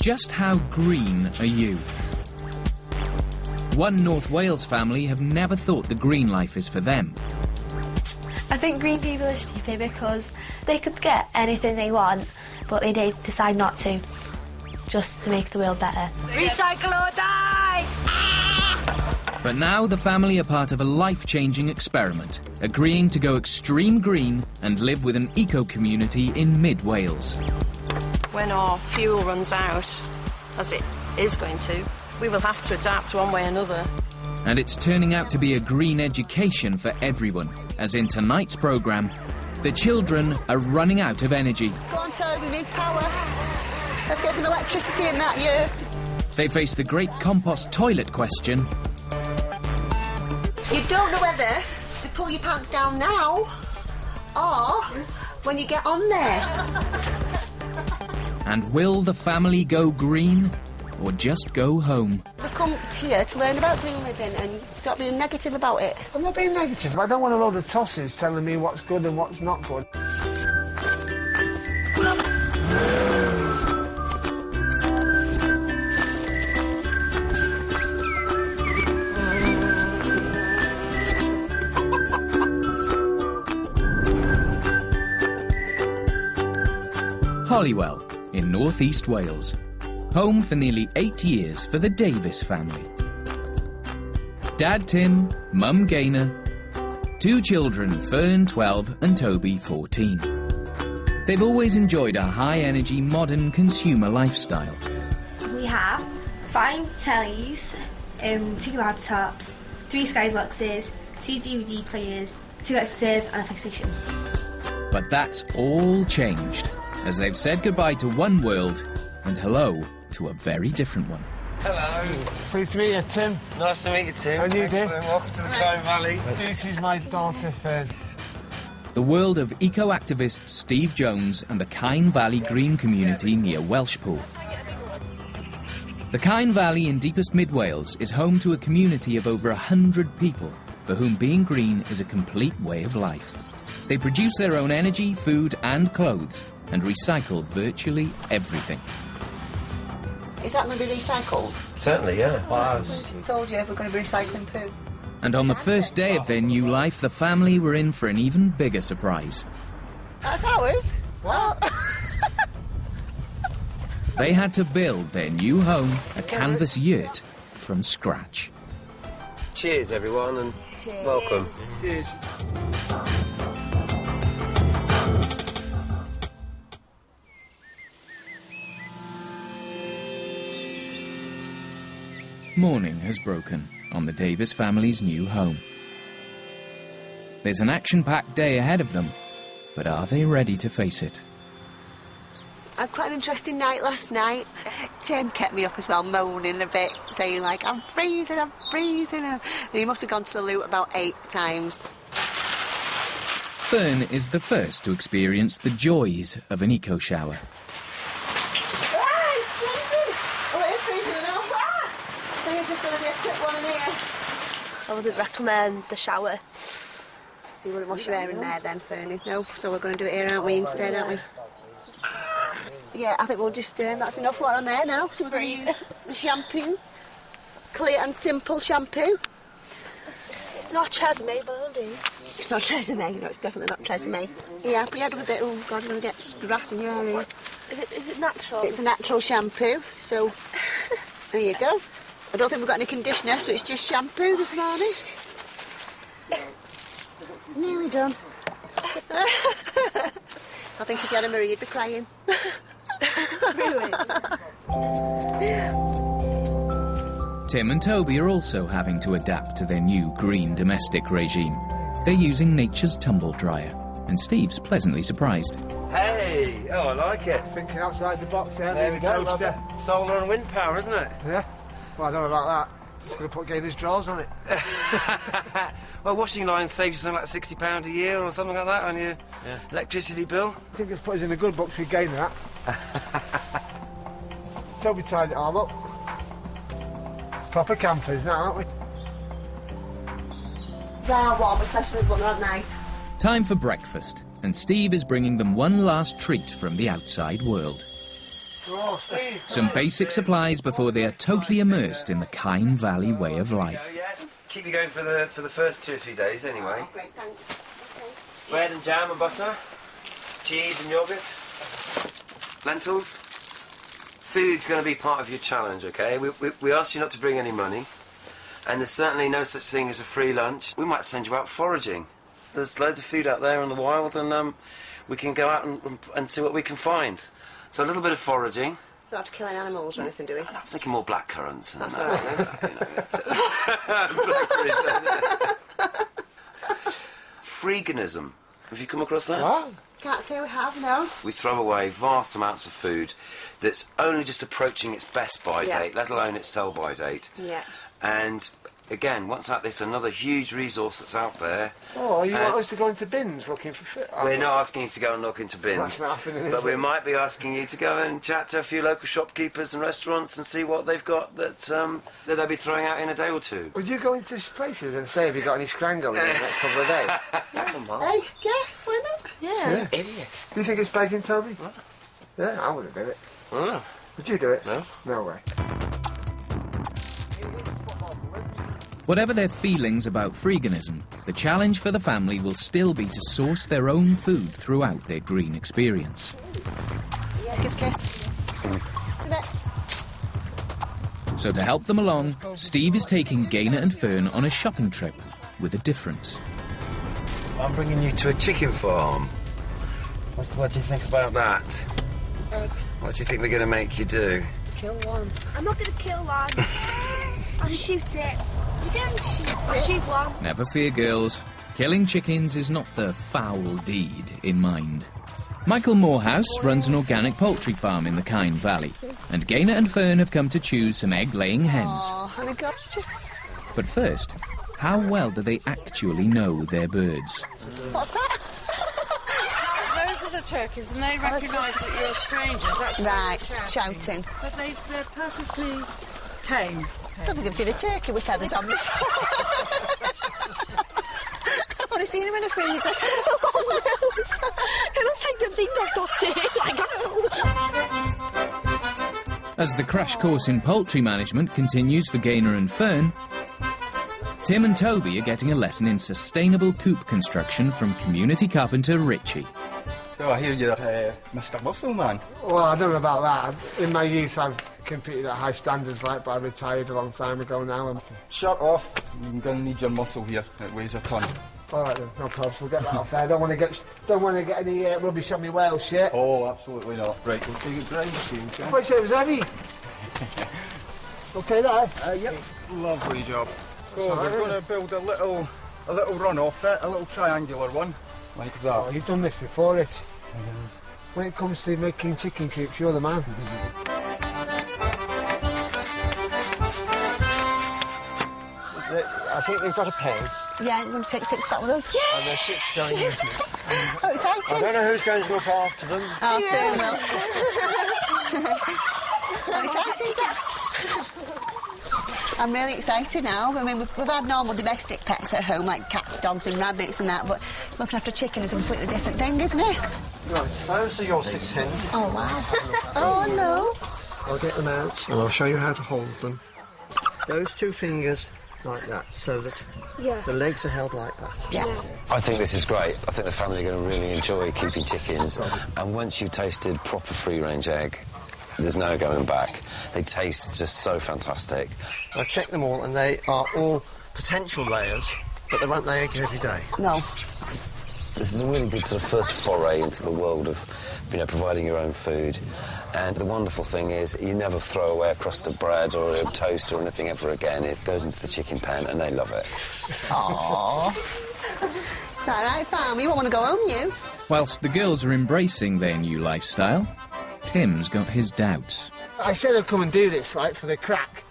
just how green are you? One North Wales family have never thought the green life is for them. I think green people are stupid because they could get anything they want, but they decide not to, just to make the world better. Recycle or die! But now the family are part of a life-changing experiment, agreeing to go extreme green and live with an eco-community in mid-Wales. When our fuel runs out, as it is going to, we will have to adapt one way or another. And it's turning out to be a green education for everyone, as in tonight's programme, the children are running out of energy. Go on, Toby, we need power. Let's get some electricity in that yurt. They face the great compost toilet question. You don't know whether to pull your pants down now or when you get on there. And will the family go green or just go home? We've come here to learn about green living and stop being negative about it. I'm not being negative. I don't want a load of tossers telling me what's good and what's not good. Holywell, in North East Wales. Home for nearly 8 years for the Davis family. Dad Tim, Mum Gaynor, 2 children, Fern 12 and Toby 14. They've always enjoyed a high-energy, modern consumer lifestyle. We have 5 tellies, 2 laptops, 3 skyboxes, 2 DVD players, 2 Xboxes and a PlayStation. But that's all changed, as they've said goodbye to one world and hello to a very different one. Hello. Pleased to meet you, Tim. Nice to meet you, Tim. How are you doing? Welcome to the Colne Valley. This is my daughter, Fern. The world of eco-activist Steve Jones and the Colne Valley green community near Welshpool. The Colne Valley in deepest mid-Wales is home to a community of over 100 people for whom being green is a complete way of life. They produce their own energy, food and clothes and recycle virtually everything. Is that going to be recycled? Certainly, yeah. I told you we're going to be recycling poo. And on the first day of their new life, the family were in for an even bigger surprise. That's ours? What? They had to build their new home, a canvas yurt, from scratch. Cheers, everyone, and Cheers. welcome. Cheers. Morning has broken on the Davis family's new home. There's an action-packed day ahead of them, but are they ready to face it? I had quite an interesting night last night. Tim kept me up as well, moaning a bit, saying like, I'm freezing. And he must have gone to the loo about 8 times. Fern is the first to experience the joys of an eco-shower. It's freezing! Oh, it is freezing enough. I think it's just going to be a quick one in here. I wouldn't recommend the shower. So you wouldn't wash your hair in there then, Fernie? No, so we're going to do it here, aren't we, instead, aren't we? Yeah, I think we'll just, that's enough water on there now. So we're going to use the shampoo. Clear and simple shampoo. It's not Tresemme, but it'll do. It's not Tresemme, no, it's definitely not Tresemme. Yeah, but you had a bit, oh God, you're going to get grass in your area. Is it natural? It's a natural shampoo, so there you go. I don't think we've got any conditioner, so it's just shampoo this morning. Nearly done. I think if you had a mirror, you'd be crying. Really? Tim and Toby are also having to adapt to their new green domestic regime. They're using nature's tumble dryer, and Steve's pleasantly surprised. Hey! Oh, I like it. Thinking outside the box there. There we go. Toaster. Solar and wind power, isn't it? Yeah? Well, I don't know about that. Just going to put Gainer's drawers on it. Well, washing line saves you something like £60 a year or something like that on your electricity bill. I think it's put us in a good book for Gainer, that. Toby tied it all up. Proper campers now, aren't we? They are warm, especially when they're at night. Time for breakfast, and Steve is bringing them one last treat from the outside world. Oh, Steve. Some basic supplies before they are totally immersed in the Kine Valley way of life. Yeah, keep you going for the first 2 or 3 days anyway. Oh, great, thanks. Bread and jam and butter, cheese and yoghurt, lentils. Food's going to be part of your challenge, okay? We asked you not to bring any money, and there's certainly no such thing as a free lunch. We might send you out foraging. There's loads of food out there in the wild, and we can go out and see what we can find. So a little bit of foraging. Not have to kill any animals or anything, do we? I'm thinking more blackcurrants. That's all right, then. You know, that's it. Blackberries. Freeganism. Have you come across that? What? Can't say we have, no. We throw away vast amounts of food that's only just approaching its best by date, let alone its sell-by date. Yeah. And again, what's that? There's another huge resource that's out there. Oh, you want us to go into bins looking for food? We're not asking you to go and look into bins. That's not happening, is but we it? might be asking you to go and chat to a few local shopkeepers and restaurants and see what they've got that they'll be throwing out in a day or two. Would you go into places and say, have you got any scrangle in the next couple of days? Hey, yeah, why not? Yeah. Idiot. Do you think it's begging, Toby? What? Yeah, I wouldn't do it. Oh. Would you do it? No. No way. Whatever their feelings about freeganism, the challenge for the family will still be to source their own food throughout their green experience. Yeah, kiss. So to help them along, Steve is taking Gaynor and Fern on a shopping trip with a difference. I'm bringing you to a chicken farm. What do you think about that? Eggs. What do you think we're going to make you do? Kill one. I'm not going to kill one. I'll shoot it. You don't shoot it. I'll shoot one. Never fear, girls. Killing chickens is not the foul deed in mind. Michael Morehouse runs an organic poultry farm in the Kine Valley, and Gaynor and Fern have come to choose some egg-laying hens. Oh, honey, God, just... But first, how well do they actually know their birds? What's that? Those are the turkeys, and they recognise that you're strangers. That's Right, shouting. But they're perfectly tame. I don't think I've seen a turkey with feathers on before. I've only seen him in a freezer. Oh, no. It looks like they've been adopted. As the crash course in poultry management continues for Gaynor and Fern, Tim and Toby are getting a lesson in sustainable coop construction from community carpenter Richie. So I hear you're Mr. Muscle Man. Well, I don't know about that. In my youth, I've competed at high standards, like, but I retired a long time ago now. And... Shut off. You're going to need your muscle here. It weighs a ton. All right then, no problems. We'll get that off there. I don't want to get any rubbish on me whale shit. Oh, absolutely not. Right, we'll take it dry. Okay? What you say it was heavy? Okay, there. Yep. Lovely job. So we're going to build a little run off it, a little triangular one, like that. Oh, you've done this before, Rich. When it comes to making chicken coops, you're the man. I think we've got a pen. Yeah, I'm going to take 6 back with us. Yeah. And there's 6 going with me. Oh, exciting. I don't know who's going to look after them. Oh, Fern will. How exciting is that? I'm really excited now. I mean, we've had normal domestic pets at home, like cats, dogs and rabbits and that, but looking after a chicken is a completely different thing, isn't it? Right, those are your 6 hens. Oh, wow. Oh, no. I'll get them out and I'll show you how to hold them. Those 2 fingers like that, so that the legs are held like that. Yeah. I think this is great. I think the family are going to really enjoy keeping chickens. And once you've tasted proper free-range egg, there's no going back. They taste just so fantastic. I've checked them all and they are all potential layers, but they won't lay eggs every day. No. This is a really good sort of first foray into the world of, providing your own food. And the wonderful thing is you never throw away a crust of bread or a toast or anything ever again. It goes into the chicken pan and they love it. Aww. All right, Farm, you won't want to go home, you? Whilst the girls are embracing their new lifestyle, Tim's got his doubts. I said I'd come and do this, like, for the crack,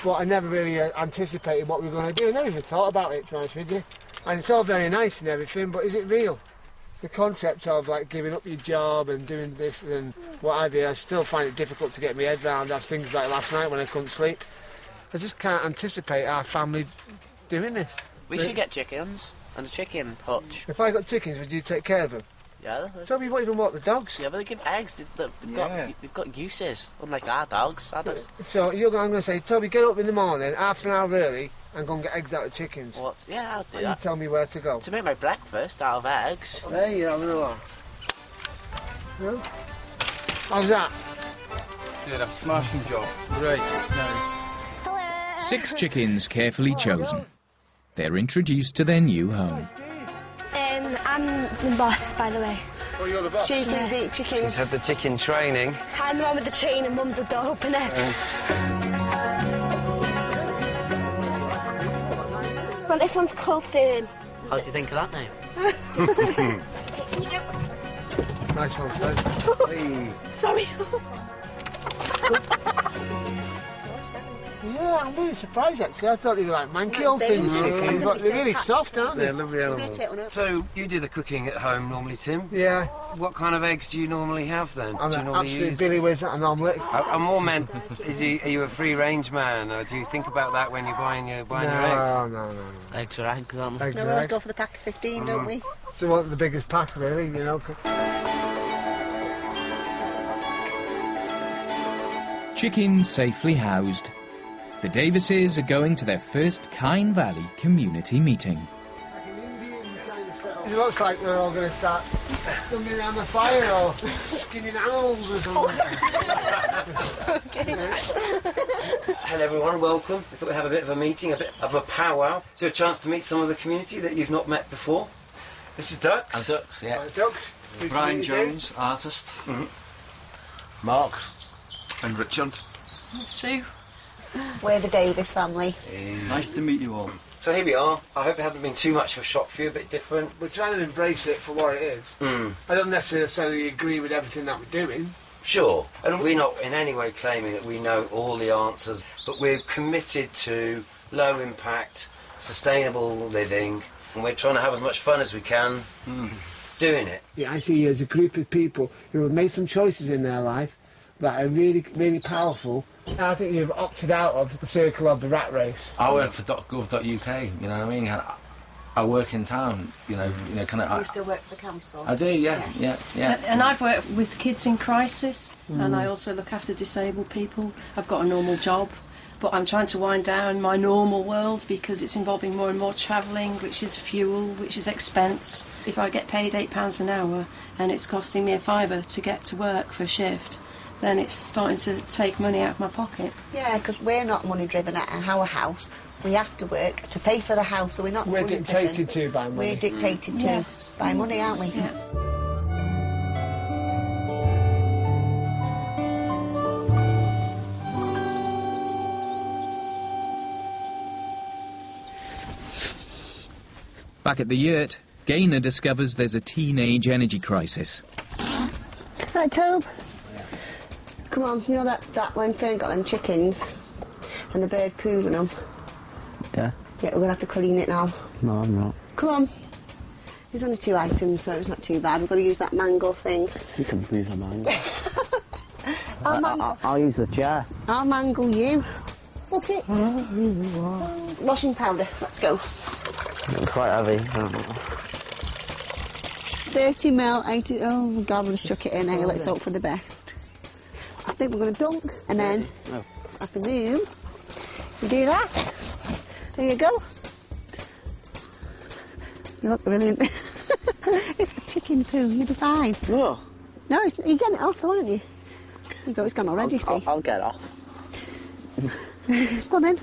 but I never really anticipated what we were going to do. I never even thought about it, to be honest with you. And it's all very nice and everything, but is it real? The concept of, like, giving up your job and doing this and what have you, I still find it difficult to get my head round. I was thinking about it last night when I couldn't sleep. I just can't anticipate our family doing this. We should get chickens and a chicken hutch. If I got chickens, would you take care of them? Yeah. Toby, what even what the dogs? Yeah, but they give eggs. They've got uses, unlike our dogs. Our dogs. So I'm going to say, Toby, get up in the morning, half an hour early, and go and get eggs out of chickens. What? Yeah, I'll do and that. You tell me where to go. To make my breakfast out of eggs. There you have another. No? How's that? Did a smashing job. Right, now. 6 chickens carefully chosen. They're introduced to their new home. I'm the boss, by the way. Oh, you're the boss? She's the chickens. She's had the chicken training. I'm the one with the chain and Mum's the door opener. Well, this one's called Fern. How do you think of that name? Nice one, Fred. Sorry. Yeah, I'm really surprised actually. I thought they were like manky old things, chickens, but they're really soft, aren't they? They're lovely animals. So, you do the cooking at home normally, Tim? Yeah. What kind of eggs do you normally have then? I'm do you an normally absolute use? Billy Whiz at an omelette. I'm more meant, are you a free-range man, or do you think about that when you're buying your eggs? No. Eggs are eggs, aren't they? No, we always go for the pack of 15, don't we? So want the biggest pack, really, you know. Chickens safely housed. The Davises are going to their first Kine Valley community meeting. It looks like they're all going to start jumping around the fire or skinning animals or something. Hello everyone, welcome. We thought we'd have a bit of a meeting, a bit of a powwow. So a chance to meet some of the community that you've not met before. This is Ducks. I'm Ducks, yeah. Ducks. Brian Jones, artist. Mark. And Richard. And Sue. We're the Davis family. Nice to meet you all. So here we are. I hope it hasn't been too much of a shock for you, a bit different. We're trying to embrace it for what it is. I don't necessarily agree with everything that we're doing. Sure, and we're not in any way claiming that we know all the answers, but we're committed to low impact, sustainable living, and we're trying to have as much fun as we can doing it. Yeah, I see you as a group of people who have made some choices in their life that are really, really powerful. I think you've opted out of the circle of the rat race. I work for .gov.uk, you know what I mean? I work in town, you know, kind of... You still work for the council? I do, yeah. And I've worked with kids in crisis, and I also look after disabled people. I've got a normal job, but I'm trying to wind down my normal world because it's involving more and more travelling, which is fuel, which is expense. If I get paid £8 an hour and it's costing me £5 to get to work for a shift, then it's starting to take money out of my pocket. Yeah, because we're not money driven at our house. We have to work to pay for the house, so we're not We're money dictated driven. to by money. We're dictated to by money, aren't we? Yeah. Back at the yurt, Gaynor discovers there's a teenage energy crisis. Right, Tobe. Come on, you know that when Fern got them chickens and the bird pooed on them? Yeah. Yeah, we're going to have to clean it now. No, I'm not. Come on. There's only 2 items, so it's not too bad. We've got to use that mangle thing. You can use a mangle. I'll I'll use the chair. I'll mangle you. Look it. Washing powder, let's go. It's quite heavy. 30 ml, 80... Oh, my God, we'll just chuck it in here. Let's hope for the best. I think we're going to dunk, and then, I presume, you do that. There you go. You look brilliant. It's the chicken poo, you'll be fine. Oh. No, you're getting it off, though, aren't you? You go, it's gone already, see? I'll get off. Go on then.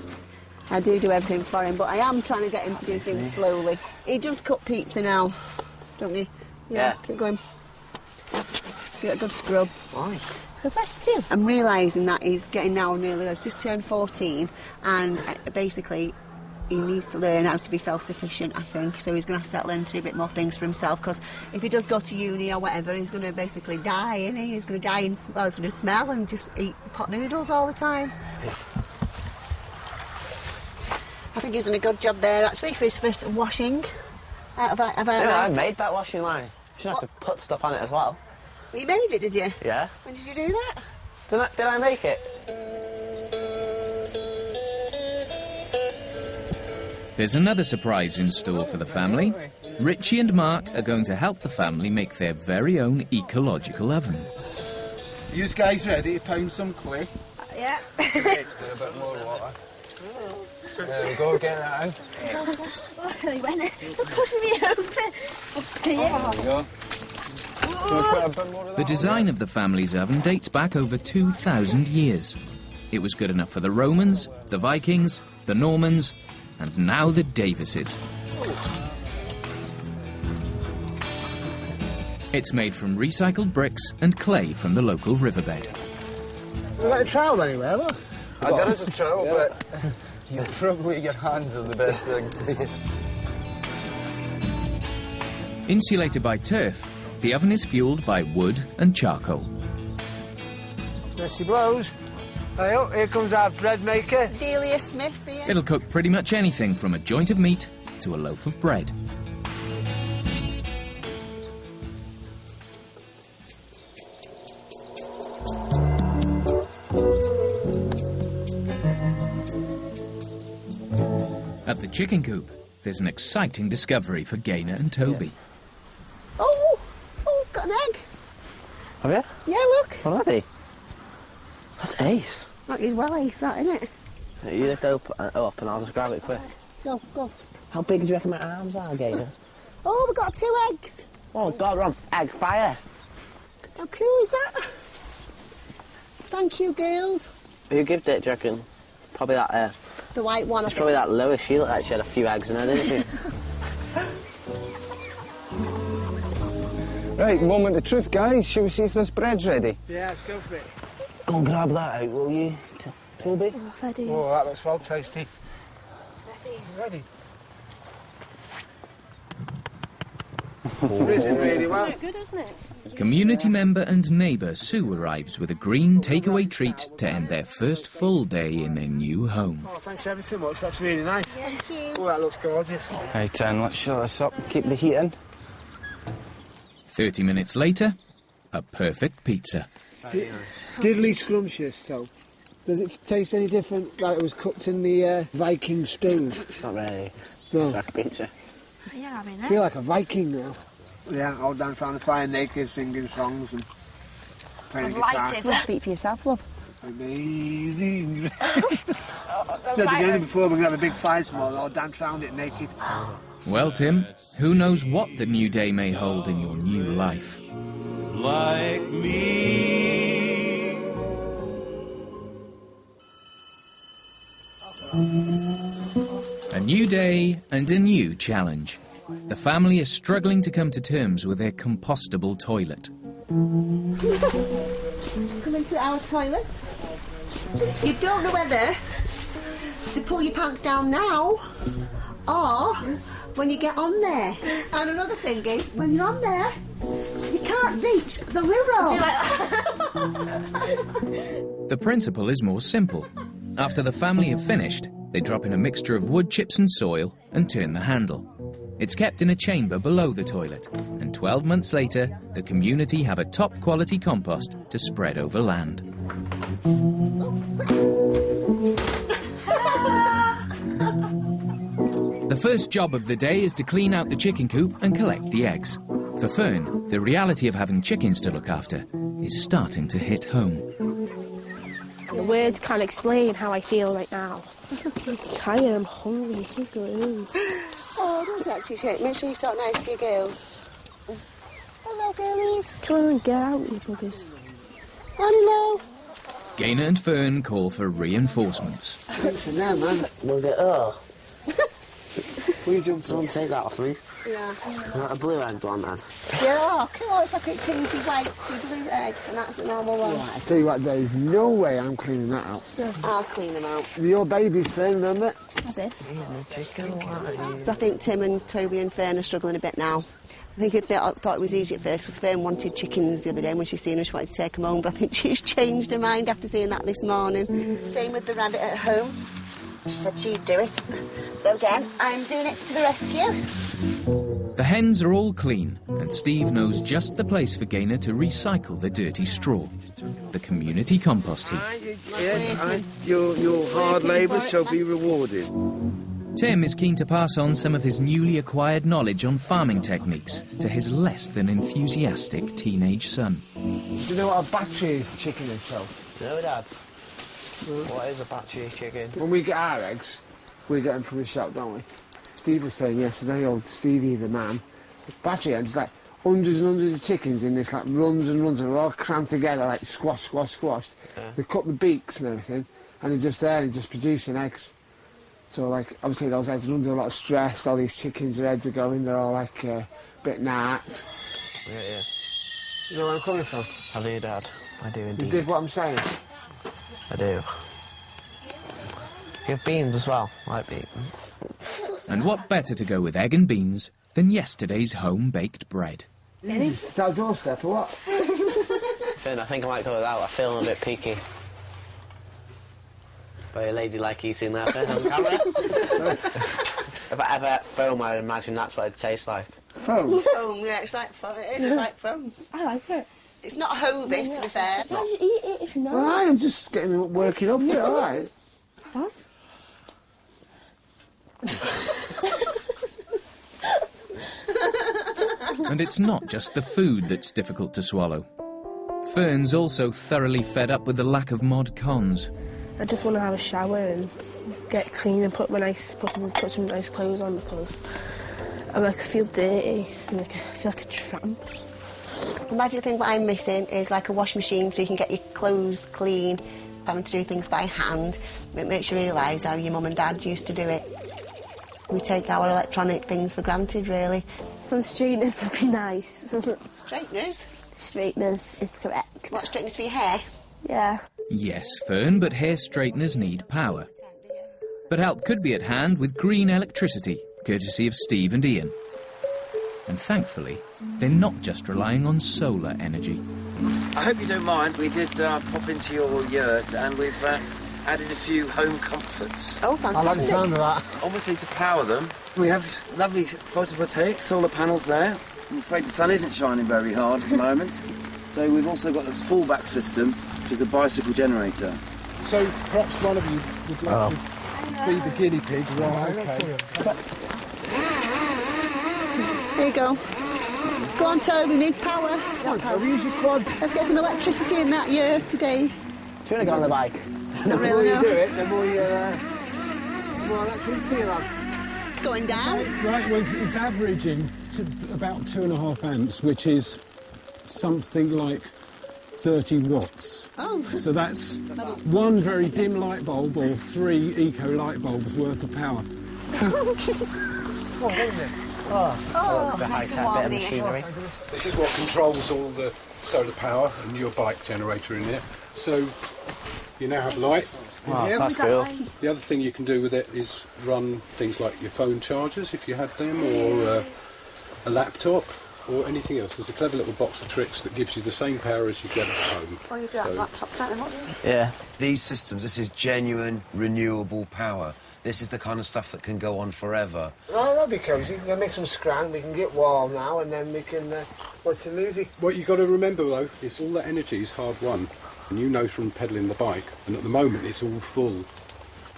I do everything for him, but I am trying to get him to do things slowly. He does cut pizza now, don't he? Yeah. Keep going. Get a good scrub. Why? Because that's too. I'm realising that he's getting now nearly, he's just turned 14, and basically he needs to learn how to be self-sufficient, I think. So he's going to have to start learning to do a bit more things for himself, because if he does go to uni or whatever, he's going to basically die, isn't he? He's going to die, he's going to smell and just eat pot noodles all the time. Yeah. I think he's done a good job there, actually, for his first washing. I made that washing line. You shouldn't have to put stuff on it as well. You made it, did you? Yeah. When did you do that? Did I make it? There's another surprise in store for the family. Richie and Mark are going to help the family make their very own ecological oven. Are you guys ready to pound some clay? Yeah. A bit more water. There we go, get that out. Stop pushing me open. There we go. The design of the family's oven dates back over 2,000 years. It was good enough for the Romans, the Vikings, the Normans, and now the Davises. It's made from recycled bricks and clay from the local riverbed. You got a trowel anywhere, look? There is a trowel, but probably your hands are the best thing. Insulated by turf, the oven is fueled by wood and charcoal. There she blows. Hey, oh, here comes our bread maker. Delia Smith for you. It'll cook pretty much anything from a joint of meat to a loaf of bread. At the chicken coop, there's an exciting discovery for Gaynor and Toby. Oh, got an egg. Have you? Yeah, look. What are they? That's ace. That is well ace, that, isn't it? You lift up and I'll just grab it quick. Go. How big do you reckon my arms are, Gaynor? Oh, we got 2 eggs. Oh, God, we're on egg fire. How cool is that? Thank you, girls. Who gave it, do you reckon? Probably that, the white one, it's probably that Lois. She looked like she had a few eggs in her, didn't she? Right, moment of truth, guys. Shall we see if this bread's ready? Yeah, go for it. Go and grab that out, will you, Toby? Oh, that looks well tasty. Ready. Risen really well. Good, isn't it? Community member and neighbour Sue arrives with a green takeaway treat to end their first full day in their new home. Oh, thanks ever so much. That's really nice. Thank you. Oh, that looks gorgeous. Hey, Ten, let's shut this up and keep the heat in. 30 minutes later, a perfect pizza. Diddly scrumptious, so. Does it taste any different like it was cooked in the Viking stove? Not really. No. Like a pizza. Yeah, I feel like a Viking now. Yeah, all down around the fire naked, singing songs and playing guitar. Well, speak for yourself, love. Amazing grace. Said again before, we're going to have a big fire tomorrow, all dance around it naked. Well, Tim, who knows what the new day may hold in your new life? Like me. A new day and a new challenge. The family is struggling to come to terms with their compostable toilet. Come into our toilet. You don't know whether to pull your pants down now or when you get on there. And another thing is, when you're on there, you can't reach the wheel roll. The principle is more simple. After the family have finished, they drop in a mixture of wood chips and soil and turn the handle. It's kept in a chamber below the toilet, and 12 months later, the community have a top-quality compost to spread over land. The first job of the day is to clean out the chicken coop and collect the eggs. For Fern, the reality of having chickens to look after is starting to hit home. The words can't explain how I feel right now. I'm tired, I'm hungry, I'm going. Oh, don't say that too shake. Make sure you talk nice to your girls. Hello, girlies. Come on, get out, you buggers. Hello. Gaynor and Fern call for reinforcements. Listen now, man. We'll get... Oh. Please don't take that off me. Yeah. A blue egg one, man. Yeah, oh, cool. It's like a tingy white blue egg, and that's a normal one. Right, I tell you what, there's no way I'm cleaning that out. Yeah. I'll clean them out. Your baby's Fern, remember? As if. I think Tim and Toby and Fern are struggling a bit now. I think they thought it was easy at first because Fern wanted chickens the other day, and when she seen them she wanted to take them home, but I think she's changed her mind after seeing that this morning. Same with the rabbit at home. She said she'd do it. So again, I'm doing it to the rescue. The hens are all clean, and Steve knows just the place for Gaynor to recycle the dirty straw. The community compost heap. Yes, and your hard labour shall be rewarded. Tim is keen to pass on some of his newly acquired knowledge on farming techniques to his less than enthusiastic teenage son. Do you know what a battery chicken is, Phil? No, Dad. What is a battery chicken? When we get our eggs, we get them from the shop, don't we? Steve was saying yesterday, old Stevie the man, the battery eggs, like hundreds and hundreds of chickens in this, like runs and runs, and they're all crammed together, like squashed. Yeah. They cut the beaks and everything, and they're just there and just producing eggs. So, like, obviously those eggs are under a lot of stress, all these chickens, their heads are going, they're all, like, a bit napped. Yeah. You know where I'm coming from? I do, Dad. I do indeed. You dig what I'm saying? I do. Give beans as well. I like beans. And what better to go with egg and beans than yesterday's home-baked bread? Is that a doorstep or what? Finn, I think I might go without. I'm feeling a bit peaky. Very ladylike eating that bit on camera. If I ever ate foam, I imagine that's what it tastes like. Foam? Foam, yeah, it's like foam. It's like foam. I like it. It's not hovis, to be fair. Why don't you eat it if not? All right, I'm just getting working up for it, all right. What? And it's not just the food that's difficult to swallow. Fern's also thoroughly fed up with the lack of mod cons. I just want to have a shower and get clean and put some nice clothes on because I feel dirty and I feel like a tramp. The magic thing what I'm missing is like a wash machine so you can get your clothes clean, having to do things by hand. It makes you realise how your mum and dad used to do it. We take our electronic things for granted, really. Some straighteners would be nice. Straighteners? Straighteners is correct. What, straighteners for your hair? Yeah. Yes, Fern, but hair straighteners need power. But help could be at hand with green electricity, courtesy of Steve and Ian. And thankfully, they're not just relying on solar energy. I hope you don't mind. We did pop into your yurt and we've added a few home comforts. Oh, fantastic. I like the sound of that. Obviously, to power them, we have lovely photovoltaic solar panels there. I'm afraid the sun isn't shining very hard at the moment. So we've also got this fallback system, which is a bicycle generator. So perhaps one of you would like to be the guinea pig, right? Okay. There you go. Go on, Toby, we need power. Use your quad. Let's get some electricity in that yurt today. Do you want to go on the bike? Not The really, more no. you do it, the more electricity you'll have. It's going down. Right, well, it's averaging to about 2.5 amps, which is something like 30 watts. Oh. So that's one very dim light bulb or 3 eco light bulbs worth of power. It's a high-tech bit of machinery. This is what controls all the solar power and your bike generator in there. So you now have light. Wow, that's cool. The other thing you can do with it is run things like your phone chargers, if you had them, or a laptop, or anything else. There's a clever little box of tricks that gives you the same power as you get at home. Well, you've got laptops, haven't you? Yeah. These systems, this is genuine, renewable power. This is the kind of stuff that can go on forever. Oh, that'll be cosy. We'll make some scran, we can get warm now, and then we can watch the movie. What you've got to remember, though, is all that energy is hard won. And you know from pedalling the bike, and at the moment it's all full.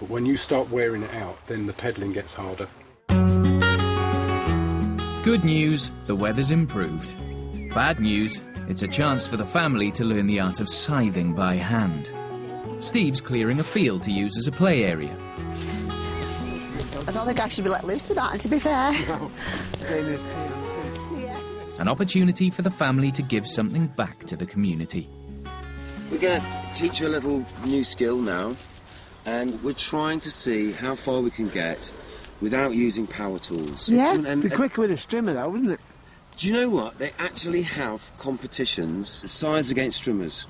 But when you start wearing it out, then the pedalling gets harder. Good news, the weather's improved. Bad news, it's a chance for the family to learn the art of scything by hand. Steve's clearing a field to use as a play area. I don't think I should be let loose with that, to be fair. No. Yeah. An opportunity for the family to give something back to the community. We're going to teach you a little new skill now, and we're trying to see how far we can get without using power tools. Yeah. It'd be quicker with a strimmer, though, wouldn't it? Do you know what? They actually have competitions, size against strimmers.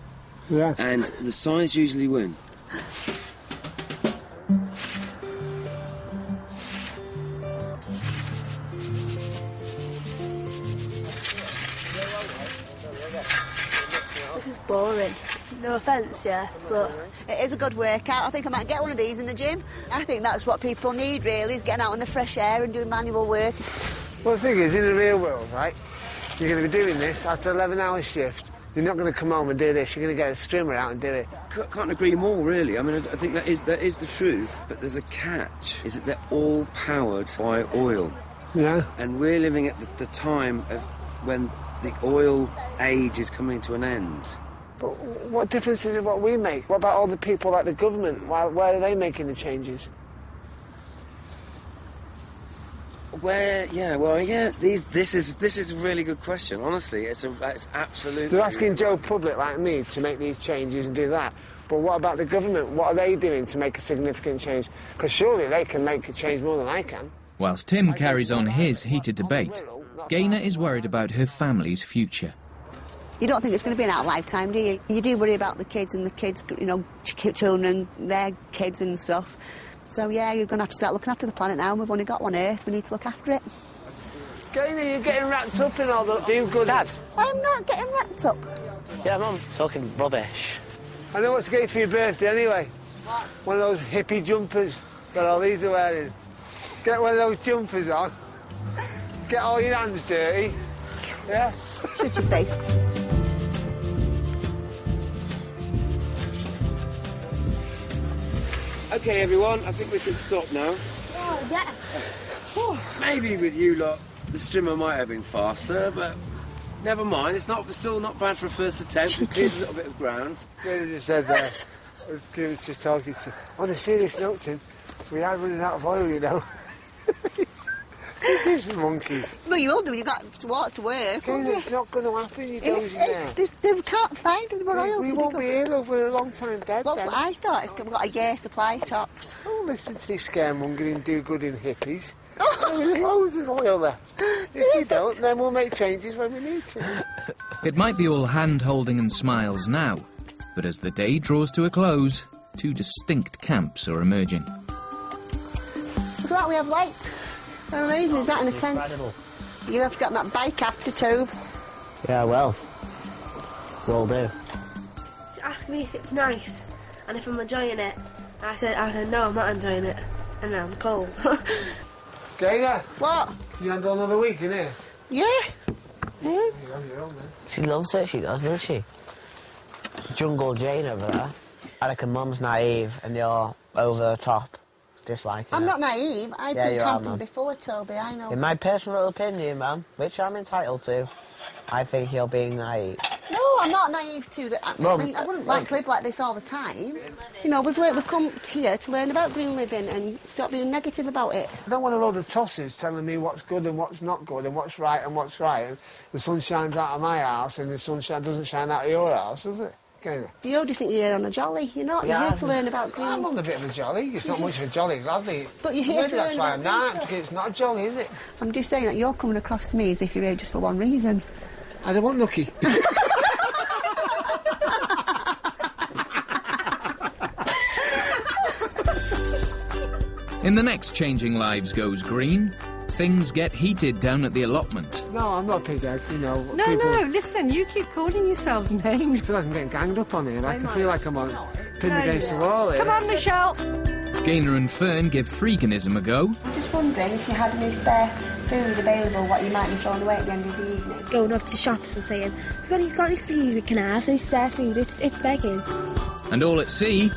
Yeah. And the size usually win. This is boring. No offence, yeah, but... It is a good workout. I think I might get one of these in the gym. I think that's what people need, really, is getting out in the fresh air and doing manual work. Well, the thing is, in the real world, right, you're going to be doing this after an 11-hour shift, You're not going to come home and do this. You're going to get a strimmer out and do it. Can't agree more, really. I mean, I think that is the truth. But there's a catch, is that they're all powered by oil. Yeah. And we're living at the time of when the oil age is coming to an end. But what difference is it what we make? What about all the people like the government? Where are they making the changes? This is a really good question. Honestly, it's absolutely... They're asking Joe Public like me to make these changes and do that. But what about the government? What are they doing to make a significant change? Because surely they can make a change more than I can. Whilst Tim carries on his heated debate, Gaynor is worried about her family's future. You don't think it's going to be in our lifetime, do you? You do worry about the kids and the kids, you know, children, their kids and stuff. So, yeah, you're going to have to start looking after the planet now. We've only got one Earth. We need to look after it. Gaynor, you're getting wrapped up in all the do-good. Dad? I'm not getting wrapped up. Yeah, Mum, talking rubbish. I know what to get you for your birthday anyway. One of those hippie jumpers that all these are wearing. Get one of those jumpers on. Get all your hands dirty. Yeah? Shut your face. OK, everyone, I think we can stop now. Oh, yeah. Maybe with you lot, the strimmer might have been faster, but never mind. It's still not bad for a first attempt. It clears a little bit of ground. Gaynor just said there. Kim was just talking to... On a serious note, Tim, we are running out of oil, you know. These monkeys. Well, you will do. You've got to walk to work. It's not going to happen, you dozy now. They can't find any more oil. We won't be here over a long time dead, Well, then. I thought we've got a year supply, tops. Oh, listen to these scaremongering do-gooding hippies. There's loads of oil left. If we don't, then we'll make changes when we need to. It might be all hand-holding and smiles now, but as the day draws to a close, two distinct camps are emerging. Look at that, we have light. How amazing is that in the tent? Incredible. You have to get that bike after, Tobe. Yeah, well. Will do. She asked me if it's nice and if I'm enjoying it. I said no, I'm not enjoying it. And now I'm cold. Gaynor. What? You handle another week, innit? Yeah. You're on your own, then. She loves it, she does, doesn't she? Jungle Jane over there. I reckon Mum's naive and you're over the top. Disliking I'm it. not naive. I've Yeah, been you are, camping Mum. before, Toby. I know. In my personal opinion, Mum, which I'm entitled to, I think you're being naive. No, I'm not naive to that. Mum, I mean, I wouldn't like to live like this all the time. You know, we've come here to learn about green living and stop being negative about it. I don't want a load of tossers telling me what's good and what's not good and what's right and what's right. And the sun shines out of my house and the sun doesn't shine out of your house, does it? Gaynor? You just think you're here on a jolly. You're not. You're here to learn about green. I'm on a bit of a jolly. It's not much of a jolly, gladly. But you're here Maybe to that's learn why about I'm green not, stuff. because it's not a jolly, is it? I'm just saying that you're coming across to me as if you're here just for one reason. I don't want Nookie. In the next Changing Lives Goes Green, things get heated down at the allotment. No, I'm not pig-head, you know. No, listen, you keep calling yourselves names. I feel like I'm getting ganged up on here. I can feel like I'm on pinned against the wall here. Come on, Michelle. Gaynor and Fern give freeganism a go. I'm just wondering if you had any spare food available, what you might be throwing away at the end of the evening. Going up to shops and saying, "You've got any food we can have? Any spare food? It's begging." And all at sea,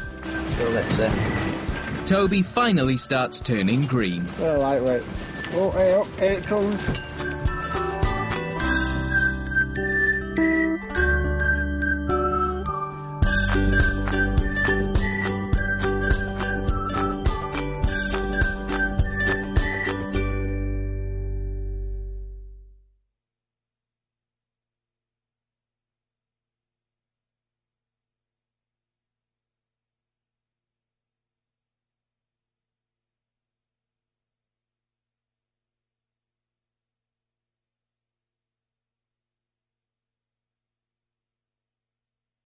Well, let's see. Toby finally starts turning green. Oh, lightweight. Oh, hey, up, here it comes.